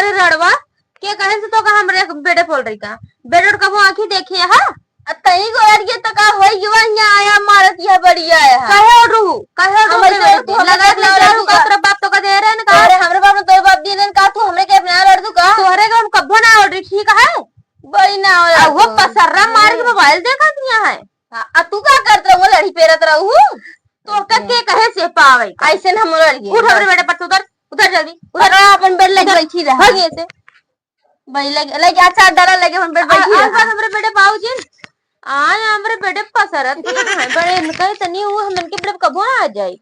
रे रड़वा के कहे से तो का हमरे बेटे बोल रही का बेटे कबो आंखी देखी है तई गोरिया तो का होई युवा यहाँ आया मारत यह बढ़िया है कहे लगा तेरा बाप तो का दे रहे ना अरे हमरे बाप ने तो बाप दिए देन का तू हमरे के अपना लड़ दू का तोहरे का हम कब्बो ना ऑर्डर ठीक है बड़ी ना हो वो पसर्रा मार के मोबाइल देखा दिया है आ तू का करत रहू लड़ी पेरत रहू तो के कहे से पावे ऐसे न हम लड़ी उठ हमरे बेटे पर उधर उधर जल्दी उधर अपन बेड लग बैठी रह भागिए से भाई लगे अच्छा डरा लगे हम बेड बैठी रह हमरे बेटे बाबूजी आय हमरे बेटे पसरत बड़े कहे तनी वो हमन के बेटे कबो आ जाए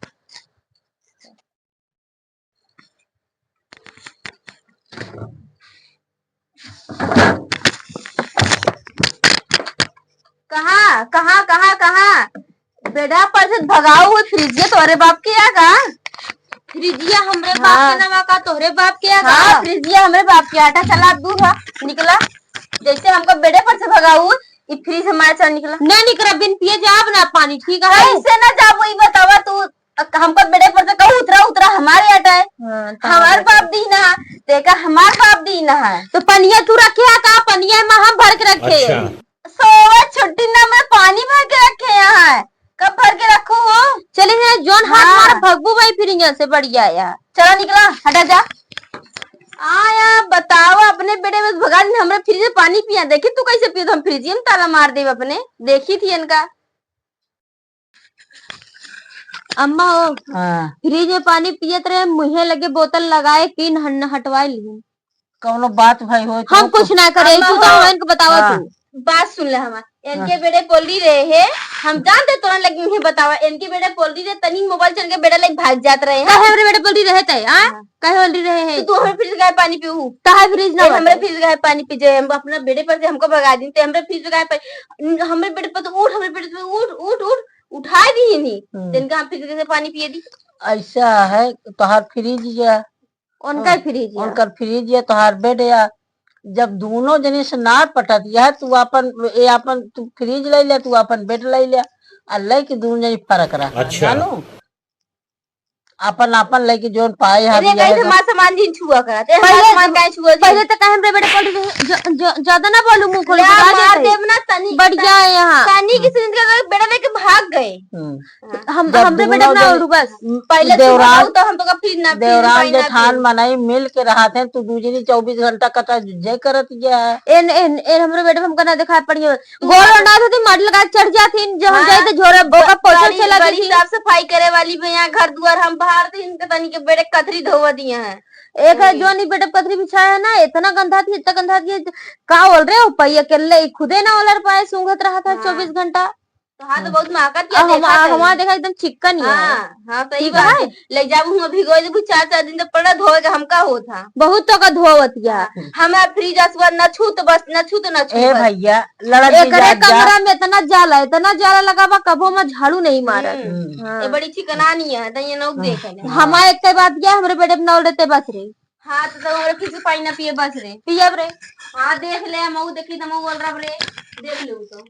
कहाँ कहाँ कहाँ कहाँ बेटा पर से भगाओ हुए फ्रिजिया तोरे बाप के या का फ्रिजिया हमरे बाप के नवा का तोहरे बाप के या का फ्रिजिया हमरे बाप के आटा चला दूर निकला जैसे हमको बेड़े पर से भगाऊ ये फ्रिज हमारे चल निकला नहीं निकला बिन पिए जाब ना पानी ठीक है ऐसे ना जाबो ये बतावा तू हमको बेड़े पर से कहू उतरा उतरा हमारे आटा है हमारे बाप दी ना देखा हमारे बाप दी ना है तो पनिया तू रखे का पनिया में हम भर के रखे सोवा छुट्टी ना में पानी भर के रखे यहाँ कब भर के रखो हो चले जोन हाथ मारा भगबू भाई फिर यहाँ से बढ़िया यार चला निकला हटा जा आया बताओ अपने बेटे में भगा दिन हमरे फ्रिज में पानी पिया देखी तू कैसे पियो हम फ्रिज में ताला मार दे अपने देखी थी इनका अम्मा हो फ्रिज में पानी पियत रहे मुहे लगे बोतल लगाए किन हटवा ली कौनो बात भाई हो हम कुछ ना करे तू तो इनको बतावा तू बात सुन ले हमारे इनके बेटे पोली रहे है हम जानते तुरंत लगी उन्हें बतावा इनके बेटे पोली रहे तनी मोबाइल चल के बेटा लेके भाग जाते रहे हैं हमरे बेटे पोली रहे थे कहे पोली रहे हैं तू हमें फ्रिज गए पानी पीऊ कहे फ्रिज ना हमरे फ्रिज गए पानी पी जाए हम अपना बेटे पर से हमको भगा दी हमरे फ्रिज गए पानी हमरे बेटे पर उठ हमरे बेटे पर उठ उठ उठ उठा दी नहीं जिनका हम फ्रिज से पानी पिए दी ऐसा है तोहार फ्रिज या उनका फ्रिज उनका फ्रिज या तोहार बेड या जब दोनों जने से ना पटतिया तू अपन तू फ्रिज ले ले तू अपन बेड ले ले अल्लाह की दोनों जने फर्क रहा जानू अपन अपन लेके जोन पाए अरे कैसे मां सामान दिन छुआ कराते सामान काहे छुआ पहले तो कहे हमरे बेटे पॉली ज्यादा ना बोलू मुंह खोल के मार देव ना तनी बढ़िया है यहां तनी की सिंध का बेटा लेके भाग गए हम हमरे बेटे ना उड़ू बस पहले देवरान तो हम तो फिर ना देवरान जेठान मनाई मिल के रहा थे तू दूसरी 24 घंटा कटा जय करत गया इन इन इन हमरे बेटे हमको ना दिखाई पड़ी गोल ना थी मड लगा चढ़ जाती जब हम जाए तो झोरे बोका पोछा से लगी साफ सफाई करे वाली भैया घर दुआर हम बाहर थे इनके तनी के बेटे कतरी धोवा दिए हैं एक है जो नहीं बेटे कतरी बिछाया है ना इतना गंदा थी का बोल रहे हो पई अकेले खुदे ना ओलर पाए सूंघत रहा था 24 घंटा तो हाँ तो बहुत महकत किया हमारा देखा एकदम चिकन ही है हाँ सही बात है ले जाबू हम भिगो देबू 4-4 दिन तक पड़ा धोए के हमका होता बहुत तो का धोवत गया हमारा फ्रिज असवा न छू तो बस न छू तो न छू ए भैया लड़ा एकरे कमरा में इतना जाला लगावा कबो में झाड़ू नहीं मारा ये बड़ी चिकनानी है तो ये लोग देखे हमारे एक बात क्या हमरे बेटे अपना उड़ते बस रे हाँ तो हमारे फिर से पानी ना पिए बस रे पियब रे हाँ देख ले मऊ देखी तो मऊ बोल रहा रे देख लो तो